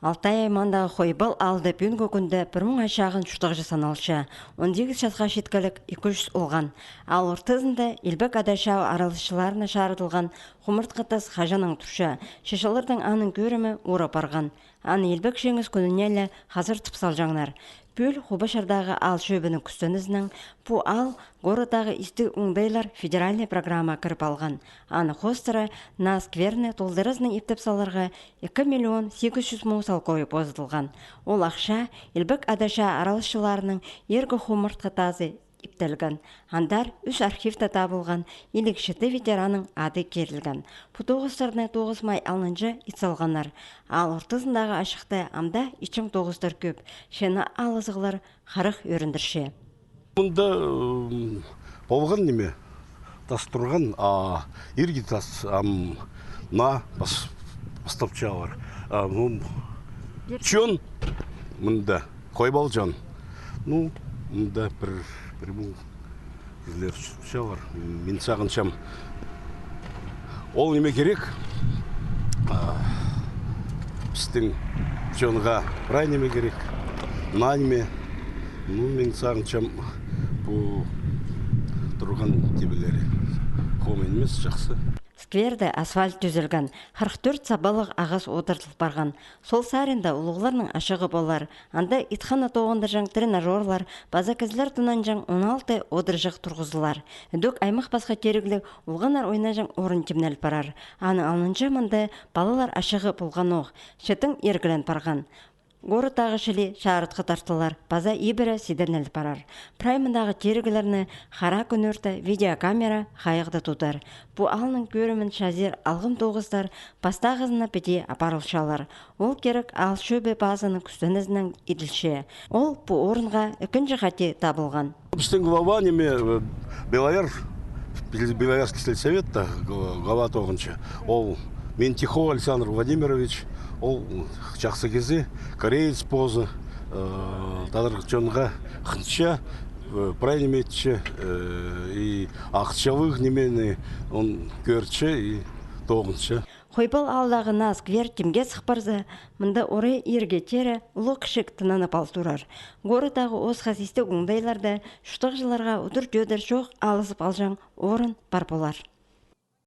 Алтай аймандағы Хойбал алды бүгінгі күнді 1000 ашағын шұқтық саналшы. 18 жасқа шеткілік 200 олған. Ал ортызында Илбек адаша аралышыларына шарыдылған құмырт қытыз қажаның тұршы. Шешалардың анын көрімі ұра барған. Аны Илбек жеңіз күнінелі қазір тұпсал жаңнар. Пөл Хубашардағы ал шөбінің күстінізінің бұ ал ғорадағы істі ұңдайлар федеральный программа кіріп алған. Аны қостыры на скверны толдырызның ептепсаларға 2,800,000 салқойы боздылған. Ол ақша Илбек адаша аралышыларының ергі хумырт қытазы иптелген. Андар үш архивта табылған елікшіті ветераның ады керілген. Пұтоғыстарына 9 май алынжы итсалғанар. Ал ортызындағы ашықты амда 2009 көп. Шені алызығылар қарық өріндірше. Мұнда болған неме? Тас тұрған ерге тас на бастапчалар. Чон мұнда Хойбал жон. Мұнда бір ерлер шалар. Мен сағыншам. Ол неме керек? Біздің жонға рай неме керек? На неме? Мен сағыншам бұл тұрған тебелері. Хомен емес жақсы. Скверді асфальт түзілген, 44 сабалық ағас отыртылып барған. Сол сарында ұлығыларының ашығы болар. Анда итхана тоғында жаң тренажерлар, база кізлер тұнан жаң 16 одыржық тұрғызылар. Дөк аймақ басқа теріглік ұлғанар ойна жаң орын темнел барар. Аны алынжа мұнда балалар ашығы болған оқ. Шетің ергілен барған. Горытағы шілі шарытқы тартылар, база ибірі сидернел барар. Праймындағы терігілеріні қара күнөрті видеокамера қайықты тұтар. Бұ алының көрімін шазер алғым тоғыздар бастағызына беде апарылшалар. Ол керек ал шөбе базының күстінізінің иділше. Ол бұ орынға үкінші қате табылған. Біздің глава неме Белоярский сельсоветта глава тоғыншы. Ол Ментихов Александр Владимирович. Ол жақсы кезі, кореец позы, тадырғычонға қынша, прайнеметші, и ақшавық немені он көрші, и тоғыншы. Хойбал алдағы наз квер темге сықпарза, мұнда орай ерге тері ұлы кішік тынаны палтурар. Горыдағы оз хасисті ұңдайларда шұтық жыларға ұдыр жөдір жоқ алысып алжаң орын бар болар.